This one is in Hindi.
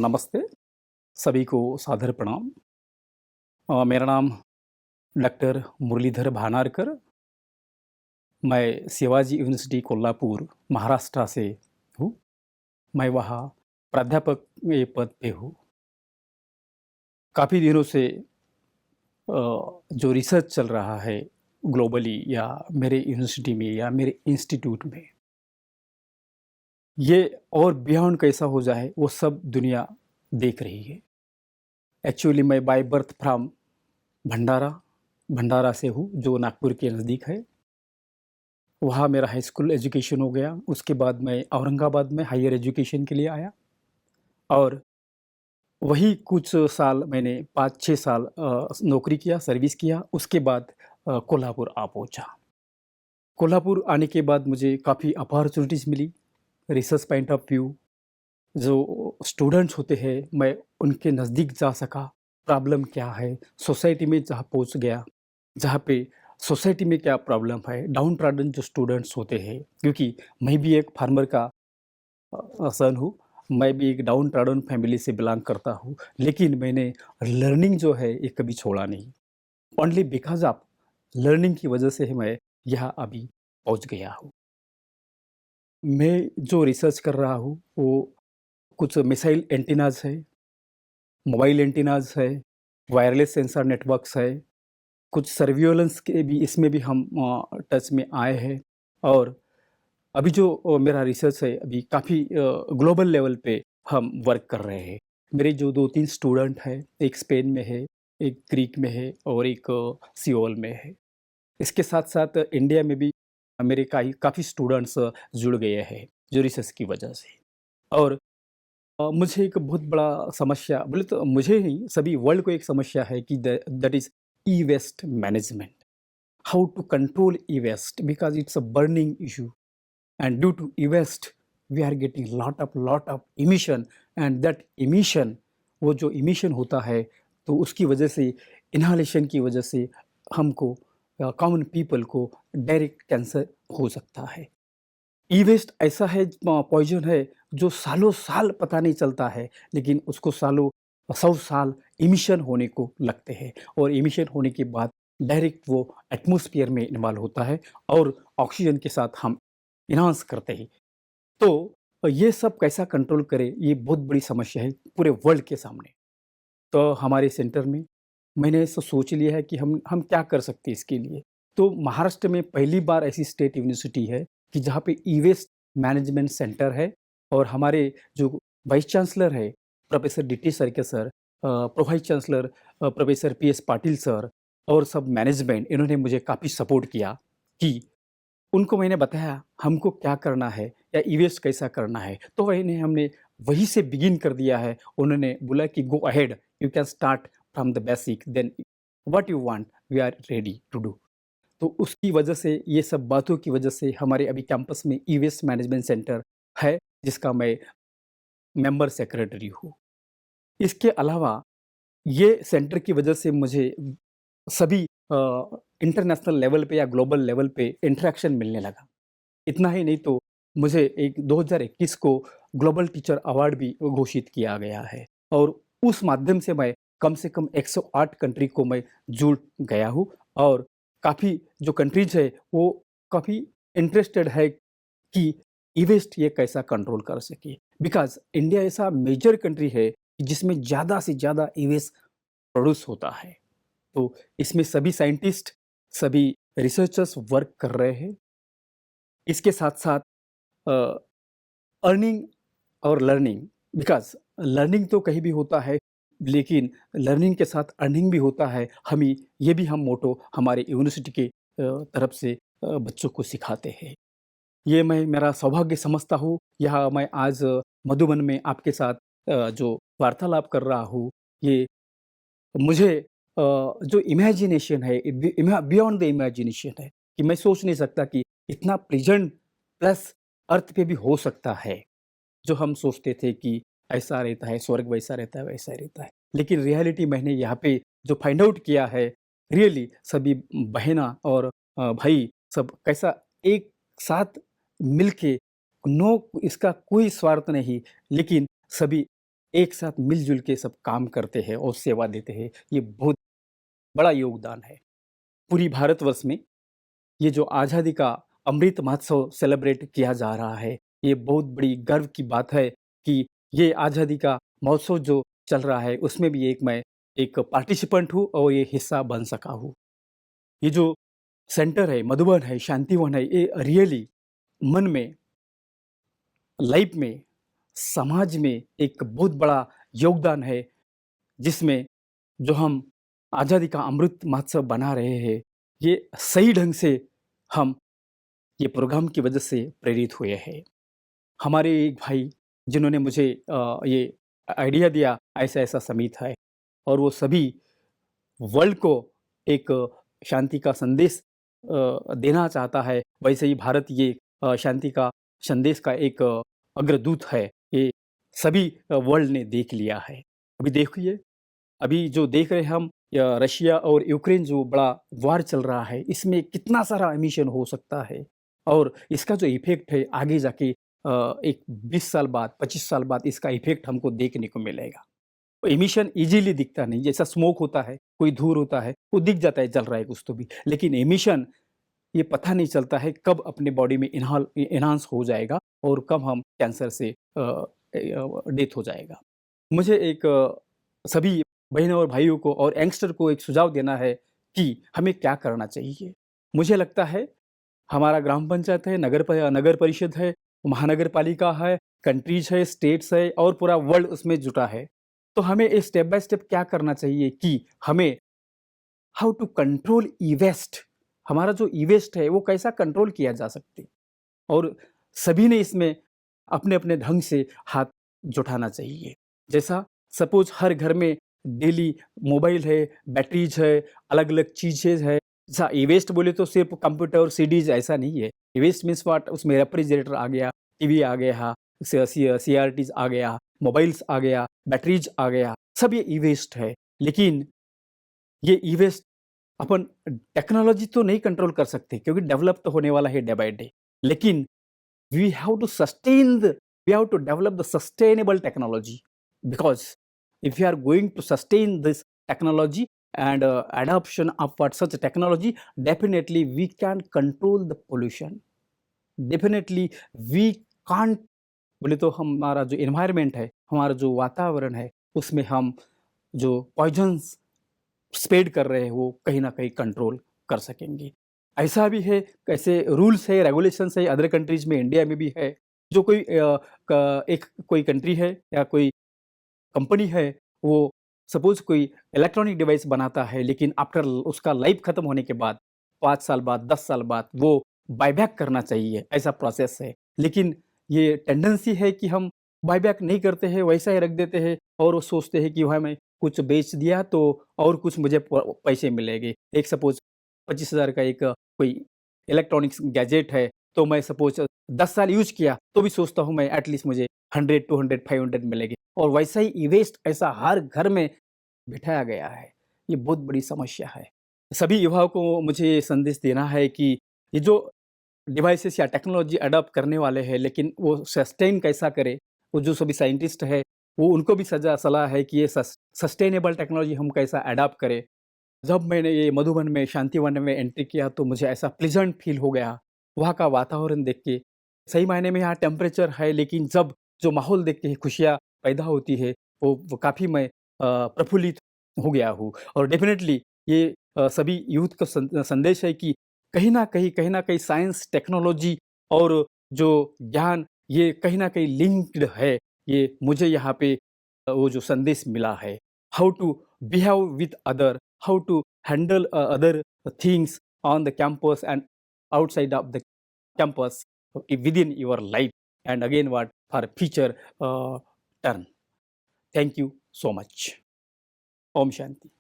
नमस्ते, सभी को सादर प्रणाम। मेरा नाम डॉक्टर मुरलीधर भानारकर, मैं शिवाजी यूनिवर्सिटी कोल्हापुर, महाराष्ट्र से हूँ। मैं वहाँ प्राध्यापक के पद पे हूँ। काफ़ी दिनों से जो रिसर्च चल रहा है ग्लोबली या मेरे यूनिवर्सिटी में या मेरे इंस्टीट्यूट में, ये और बियॉन्ड कैसा हो जाए, वो सब दुनिया देख रही है। एक्चुअली मैं बाय बर्थ फ्रॉम भंडारा, भंडारा से हूँ, जो नागपुर के नज़दीक है। वहाँ मेरा हाई स्कूल एजुकेशन हो गया। उसके बाद मैं औरंगाबाद में हायर एजुकेशन के लिए आया और वही कुछ साल मैंने 5-6 साल नौकरी किया, सर्विस किया। उसके बाद कोल्हापुर आ पहुँचा। कोल्हापुर आने के बाद मुझे काफ़ी अपॉर्च्युनिटीज़ मिली, रिसर्च पॉइंट ऑफ व्यू। जो स्टूडेंट्स होते हैं, मैं उनके नज़दीक जा सका, प्रॉब्लम क्या है, सोसाइटी में जहाँ पहुँच गया, जहाँ पे सोसाइटी में क्या प्रॉब्लम है, डाउन ट्रॉडन जो स्टूडेंट्स होते हैं, क्योंकि मैं भी एक फार्मर का सन हूँ, मैं भी एक डाउन ट्रॉडन फैमिली से बिलॉन्ग करता हूँ, लेकिन मैंने लर्निंग जो है ये कभी छोड़ा नहीं। ओनली बिकॉज़ ऑफ लर्निंग की वजह से ही मैं यहाँ अभी पहुँच गया हूँ। मैं जो रिसर्च कर रहा हूँ, वो कुछ मिसाइल एंटीनाज़ है, मोबाइल एंटीनाज़ है, वायरलेस सेंसर नेटवर्क्स है, कुछ सर्विलेंस के भी इसमें भी हम टच में आए हैं और अभी जो मेरा रिसर्च है अभी काफ़ी ग्लोबल लेवल पे हम वर्क कर रहे हैं। मेरे जो 2-3 स्टूडेंट हैं, एक स्पेन में है, एक ग्रीक में है और एक सियोल में है। इसके साथ-साथ इंडिया में भी मेरे काफ़ी स्टूडेंट्स जुड़ गए हैं, जो रिसर्च की वजह से। और मुझे एक बहुत बड़ा समस्या बोले तो मुझे नहीं, सभी वर्ल्ड को एक समस्या है कि that is e waste management. How to control e waste because it's a burning issue and due to e-waste we are getting lot of emission and that emission वो जो emission होता है तो उसकी वजह से inhalation की वजह से हमको कॉमन पीपल को डायरेक्ट कैंसर हो सकता है। ई वेस्ट ऐसा है पॉइजन है जो सालों साल पता नहीं चलता है लेकिन उसको सालों 100 साल इमिशन होने को लगते हैं और इमिशन होने के बाद डायरेक्ट वो एटमॉस्फेयर में इन्वॉल्व होता है और ऑक्सीजन के साथ हम इन्हांस करते हैं। तो ये सब कैसा कंट्रोल करें, ये बहुत बड़ी समस्या है पूरे वर्ल्ड के सामने। तो हमारे सेंटर में मैंने ऐसा सोच लिया है कि हम क्या कर सकते हैं इसके लिए। तो महाराष्ट्र में पहली बार ऐसी स्टेट यूनिवर्सिटी है कि जहाँ पे ई-वेस्ट मैनेजमेंट सेंटर है और हमारे जो वाइस चांसलर है, प्रोफेसर डीटी सरके sir, pro vice chancellor professor PS Patil sir और सब मैनेजमेंट इन्होंने मुझे काफ़ी सपोर्ट किया कि उनको मैंने बताया हमको क्या करना है या ई-वेस्ट कैसा करना है, तो हमने वहीं से बिगिन कर दिया है। उन्होंने बोला कि go ahead, you can start from the basic then what you want we are ready to do. तो उसकी वजह से ये सब बातों की वजह से हमारे अभी कैंपस में ई-वेस्ट मैनेजमेंट सेंटर है, जिसका मैं मेंबर सेक्रेटरी हूँ। इसके अलावा ये सेंटर की वजह से मुझे सभी इंटरनेशनल लेवल पे या ग्लोबल लेवल पे इंटरेक्शन मिलने लगा। इतना ही नहीं तो मुझे एक 2021 को ग्लोबल टीचर अवार्ड भी घोषित किया गया है और उस माध्यम से कम 108 कंट्री को मैं जुड़ गया हूँ और काफ़ी जो कंट्रीज़ है वो काफ़ी इंटरेस्टेड है कि ई-वेस्ट ये कैसा कंट्रोल कर सके। बिकॉज़ इंडिया ऐसा मेजर कंट्री है जिसमें ज़्यादा से ज़्यादा ई-वेस्ट प्रोड्यूस होता है। तो इसमें सभी साइंटिस्ट, सभी रिसर्चर्स वर्क कर रहे हैं। इसके साथ-साथ अ, अर्निंग और लर्निंग बिकॉज़ लर्निंग तो कहीं भी होता है, लेकिन लर्निंग के साथ अर्निंग भी होता है। ये भी हम मोटो हमारे यूनिवर्सिटी के तरफ से बच्चों को सिखाते हैं। ये मैं मेरा सौभाग्य समझता हूँ, यहाँ मैं आज मधुबन में आपके साथ जो वार्तालाप कर रहा हूँ, ये मुझे जो इमेजिनेशन है बियॉन्ड द इमेजिनेशन है कि मैं सोच नहीं सकता कि इतना प्लेज़ेंट प्लस अर्थ पे भी हो सकता है। जो हम सोचते थे कि ऐसा रहता है, स्वर्ग वैसा रहता है, वैसा रहता है। लेकिन रियलिटी मैंने यहाँ पे जो फाइंड आउट किया है, रियली सभी बहना और भाई सब कैसा एक साथ मिलके नो इसका कोई स्वार्थ नहीं, लेकिन सभी एक साथ मिलजुल के सब काम करते हैं और सेवा देते हैं। ये बहुत बड़ा योगदान है। पूरी भारतवर्ष में ये जो आज़ादी का अमृत महोत्सव सेलिब्रेट किया जा रहा है, ये बहुत बड़ी गर्व की बात है कि ये आज़ादी का महोत्सव जो चल रहा है, उसमें भी मैं एक पार्टिसिपेंट हूँ और ये हिस्सा बन सका हूँ। ये जो सेंटर है, मधुबन है, शांतिवन है, ये रियली मन में, लाइफ में, समाज में एक बहुत बड़ा योगदान है, जिसमें जो हम आज़ादी का अमृत महोत्सव बना रहे हैं, ये सही ढंग से हम ये प्रोग्राम की वजह से प्रेरित हुए हैं। हमारे एक भाई जिन्होंने मुझे ये आइडिया दिया, ऐसा-ऐसा समिट है और वो सभी वर्ल्ड को एक शांति का संदेश देना चाहता है। वैसे ही भारत ये शांति का संदेश का एक अग्रदूत है। ये सभी वर्ल्ड ने देख लिया है। अभी देखिए, अभी जो देख रहे हैं हम रशिया और यूक्रेन जो बड़ा वार चल रहा है, इसमें कितना सारा एमिशन हो सकता है और इसका जो इफ़ेक्ट है आगे जाके एक 20 साल बाद, 25 साल बाद इसका इफ़ेक्ट हमको देखने को मिलेगा। एमिशन ईज़िली दिखता नहीं, जैसा स्मोक होता है, कोई धूल होता है, वो दिख जाता है जल रहा है कुछ तो भी। लेकिन एमिशन ये पता नहीं चलता है कब अपने बॉडी में एनहांस हो जाएगा और कब हम कैंसर से डेथ हो जाएगा। मुझे एक सभी बहनों और भाइयों को और यंगस्टर को एक सुझाव देना है कि हमें क्या करना चाहिए। मुझे लगता है हमारा ग्राम पंचायत है, नगर परिषद है, महानगर पालिका है, कंट्रीज है, स्टेट्स है और पूरा वर्ल्ड उसमें जुटा है। तो हमें ये स्टेप बाय स्टेप क्या करना चाहिए कि हमें हाउ टू कंट्रोल ई-वेस्ट, हमारा जो ई-वेस्ट है वो कैसा कंट्रोल किया जा सकते और सभी ने इसमें अपने-अपने ढंग से हाथ जुटाना चाहिए। जैसा सपोज़ हर घर में डेली मोबाइल है, बैटरीज़ है, अलग-अलग चीज़ें है। अच्छा ई-वेस्ट बोले तो सिर्फ़ कंप्यूटर और सीडीज़ ऐसा नहीं है। ई-वेस्ट मीन्स व्हाट, उसमें रेफ्रिजरेटर आ गया, टीवी आ गया, सीआरटीज़ आ गया, मोबाइल्स आ गया, बैटरीज़ आ गया, सब ये ई-वेस्ट है। लेकिन ये ई-वेस्ट अपन टेक्नोलॉजी तो नहीं कंट्रोल कर सकते क्योंकि डेवलप तो होने वाला है डे बाय डे। लेकिन we have to sustain the we have to develop the sustainable technology, because if we are going to sustain this technology and adoption of what such a technology, definitely we can control the pollution, definitely we can't, बोले तो हमारा जो एनवायरनमेंट है, हमारा जो वातावरण है, उसमें हम जो पॉइजन्स स्प्रेड कर रहे हैं वो कहीं न कहीं कंट्रोल कर सकेंगे। ऐसा भी है, ऐसे रूल्स है, रेगुलेशंस है अदर कंट्रीज़ में, इंडिया में भी है। जो कोई कोई कंट्री है या कोई कंपनी है, वो सपोज़ कोई इलेक्ट्रॉनिक डिवाइस बनाता है, लेकिन आफ्टर उसका लाइफ़ खत्म होने के बाद 5 साल बाद, 10 साल बाद वो बायबैक करना चाहिए, ऐसा प्रोसेस है। लेकिन ये टेंडेंसी है कि हम बायबैक नहीं करते हैं, वैसा ही रख देते हैं और वो सोचते हैं कि भाई मैं कुछ बेच दिया तो और कुछ मुझे पैसे मिलेंगे। एक सपोज़ 25,000 का एक कोई इलेक्ट्रॉनिक्स गैजेट है, तो मैं सपोज़ 10 साल यूज़ किया, तो भी सोचता हूँ मैं एटलीस्ट मुझे 100, 200, 500 मिलेंगे और वैसा ही ई-वेस्ट ऐसा हर घर में बिठाया गया है। ये बहुत बड़ी समस्या है। सभी युवाओं को मुझे ये संदेश देना है कि ये जो डिवाइसेस या टेक्नोलॉजी अडॉप्ट करने वाले हैं, लेकिन वो सस्टेन कैसा करें? वो जो सभी साइंटिस्ट हैं, वो उनको भी सलाह है कि ये सस्टेनेबल टेक्नोलॉजी हम कैसा अडॉप्ट करें। जब मैंने ये मधुबन में शांतिवन में एंट्री किया तो मुझे ऐसा प्लेज़ेंट फ़ील हो गया, वहाँ का वातावरण देख के। सही मायने में यहाँ टेम्परेचर है, लेकिन जब जो माहौल देख के खुशियाँ पैदा होती है, वो काफ़ी मैं प्रफुल्लित हो गया हूँ और डेफ़िनेटली ये सभी यूथ का संदेश है कि कहीं न कहीं साइंस, टेक्नोलॉजी और जो ज्ञान, ये कहीं न कहीं लिंक्ड है। ये मुझे यहाँ पे वो जो संदेश मिला है, how to behave with other, how to handle other things on the campus and outside of the campus within your life, and again what for future turn. Thank you so much. Om Shanti.